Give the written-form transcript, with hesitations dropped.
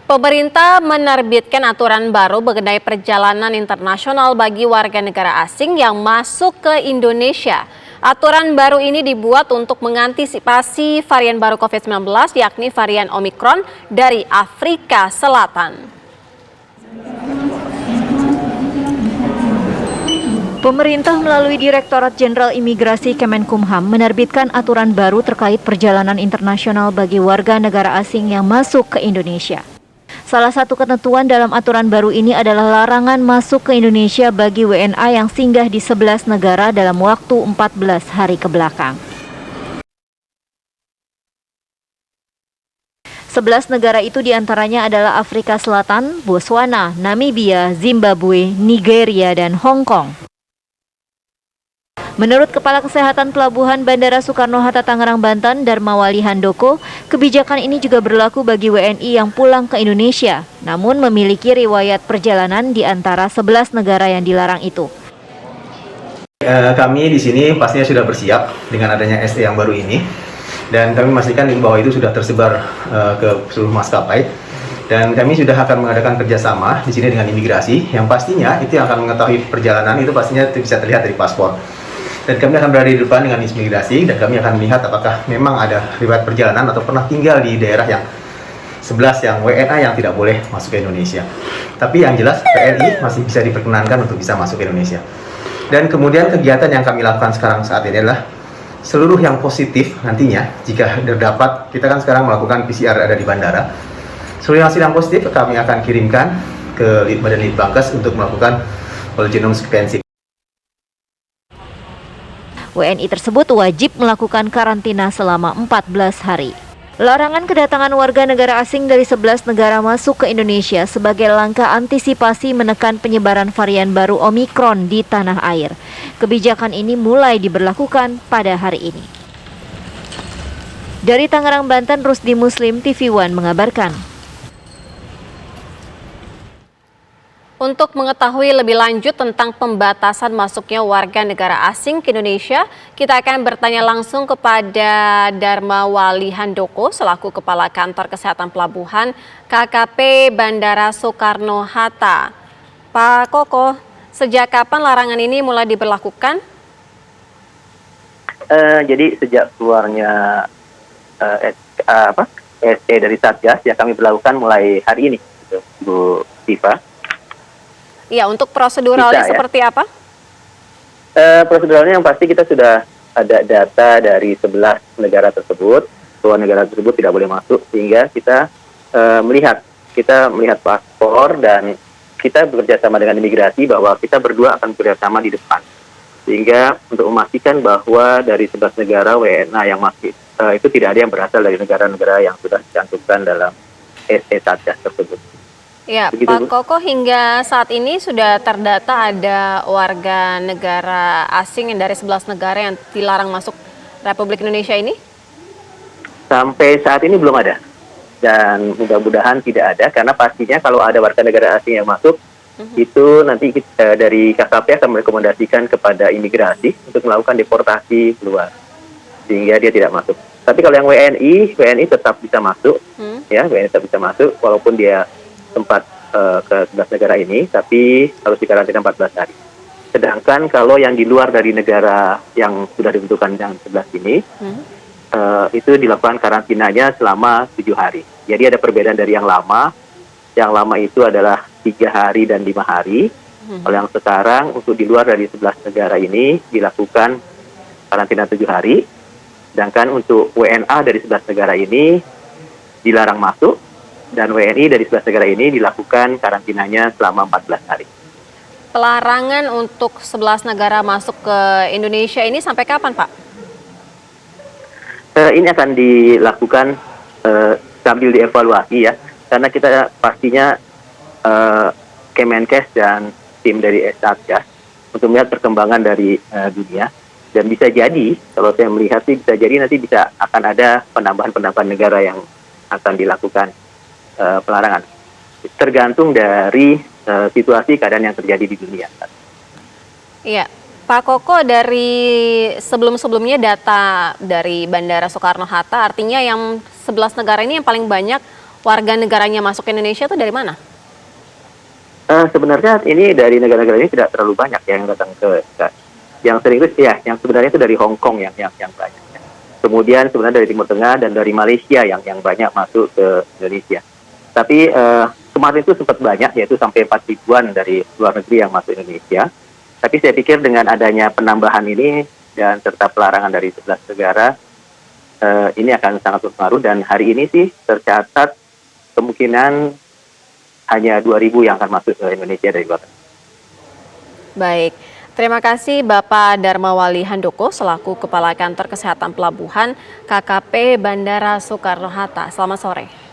Pemerintah menerbitkan aturan baru mengenai perjalanan internasional bagi warga negara asing yang masuk ke Indonesia. Aturan baru ini dibuat untuk mengantisipasi varian baru COVID-19 yakni varian Omikron dari Afrika Selatan. Pemerintah melalui Direktorat Jenderal Imigrasi Kemenkumham menerbitkan aturan baru terkait perjalanan internasional bagi warga negara asing yang masuk ke Indonesia. Salah satu ketentuan dalam aturan baru ini adalah larangan masuk ke Indonesia bagi WNA yang singgah di 11 negara dalam waktu 14 hari kebelakang. 11 negara itu diantaranya adalah Afrika Selatan, Botswana, Namibia, Zimbabwe, Nigeria, dan Hong Kong. Menurut Kepala Kesehatan Pelabuhan Bandara Soekarno-Hatta Tangerang, Banten, Darmawali Handoko, kebijakan ini juga berlaku bagi WNI yang pulang ke Indonesia, namun memiliki riwayat perjalanan di antara 11 negara yang dilarang itu. Kami di sini pastinya sudah bersiap dengan adanya SE yang baru ini, dan kami memastikan bahwa itu sudah tersebar ke seluruh maskapai. Dan kami sudah akan mengadakan kerjasama di sini dengan imigrasi, yang pastinya itu yang akan mengetahui perjalanan itu pastinya bisa terlihat dari paspor. Dan kami akan berada di depan dengan imigrasi dan kami akan melihat apakah memang ada riwayat perjalanan atau pernah tinggal di daerah yang 11 yang WNA yang tidak boleh masuk ke Indonesia. Tapi yang jelas WNI masih bisa diperkenankan untuk bisa masuk ke Indonesia. Dan kemudian kegiatan yang kami lakukan sekarang saat ini adalah seluruh yang positif nantinya jika terdapat, kita kan sekarang melakukan PCR ada di bandara. Seluruh hasil yang positif kami akan kirimkan ke Badan Litbangkes untuk melakukan whole genome sequencing. WNI tersebut wajib melakukan karantina selama 14 hari. Larangan kedatangan warga negara asing dari 11 negara masuk ke Indonesia sebagai langkah antisipasi menekan penyebaran varian baru Omikron di tanah air. Kebijakan ini mulai diberlakukan pada hari ini. Dari Tangerang, Banten, Rusdi Muslim, TV One mengabarkan. Untuk mengetahui lebih lanjut tentang pembatasan masuknya warga negara asing ke Indonesia, kita akan bertanya langsung kepada Darmawali Handoko selaku Kepala Kantor Kesehatan Pelabuhan KKP Bandara Soekarno-Hatta. Pak Koko, sejak kapan larangan ini mulai diberlakukan? Jadi sejak keluarnya SE dari Satgas ya kami berlakukan mulai hari ini, gitu, Bu Tifa. Ya, untuk proseduralnya seperti apa? Proseduralnya yang pasti kita sudah ada data dari 11 negara tersebut, bahwa negara tersebut tidak boleh masuk, sehingga kita melihat paspor dan kita bekerja sama dengan imigrasi bahwa kita berdua akan bekerja sama di depan. Sehingga untuk memastikan bahwa dari 11 negara WNA yang masih itu tidak ada yang berasal dari negara-negara yang sudah dicantumkan dalam SE Satgas tersebut. Ya, begitu, Pak Koko, hingga saat ini sudah terdata ada warga negara asing yang dari 11 negara yang dilarang masuk Republik Indonesia ini? Sampai saat ini belum ada. Dan mudah-mudahan tidak ada, karena pastinya kalau ada warga negara asing yang masuk, itu nanti kita, dari KKP akan merekomendasikan kepada imigrasi untuk melakukan deportasi keluar, sehingga dia tidak masuk. Tapi kalau yang WNI tetap bisa masuk, ya WNI tetap bisa masuk, walaupun dia tempat ke 11 negara ini, tapi harus dikarantina 14 hari. Sedangkan kalau yang di luar dari negara yang sudah ditentukan yang 11 ini, itu dilakukan karantinanya selama 7 hari. Jadi ada perbedaan dari yang lama. Yang lama itu adalah 3 hari dan 5 hari. Kalau yang sekarang untuk di luar dari 11 negara ini dilakukan karantina 7 hari. Sedangkan untuk WNA dari 11 negara ini dilarang masuk. Dan WNI dari 11 negara ini dilakukan karantinanya selama 14 hari. Pelarangan untuk 11 negara masuk ke Indonesia ini sampai kapan, Pak? Ini akan dilakukan sambil dievaluasi ya, karena kita pastinya Kemenkes dan tim dari Satgas untuk melihat perkembangan dari dunia. Dan bisa jadi, kalau saya melihat sih bisa jadi nanti akan ada penambahan negara yang akan dilakukan pelarangan, tergantung dari situasi keadaan yang terjadi di dunia. Iya, Pak Koko, dari sebelum-sebelumnya data dari Bandara Soekarno-Hatta, artinya yang 11 negara ini yang paling banyak warga negaranya masuk ke Indonesia itu dari mana? Sebenarnya ini dari negara-negara ini tidak terlalu banyak yang datang ke yang sering itu ya, yang sebenarnya itu dari Hong Kong yang banyak. Ya. Kemudian sebenarnya dari Timur Tengah dan dari Malaysia yang banyak masuk ke Indonesia. Tapi kemarin itu sempat banyak, yaitu sampai 4 ribuan dari luar negeri yang masuk Indonesia. Tapi saya pikir dengan adanya penambahan ini dan serta pelarangan dari 11 negara, ini akan sangat berpengaruh. Dan hari ini sih tercatat kemungkinan hanya 2.000 yang akan masuk ke Indonesia dari luar negeri. Baik, terima kasih Bapak Darmawali Handoko selaku Kepala Kantor Kesehatan Pelabuhan KKP Bandara Soekarno-Hatta. Selamat sore.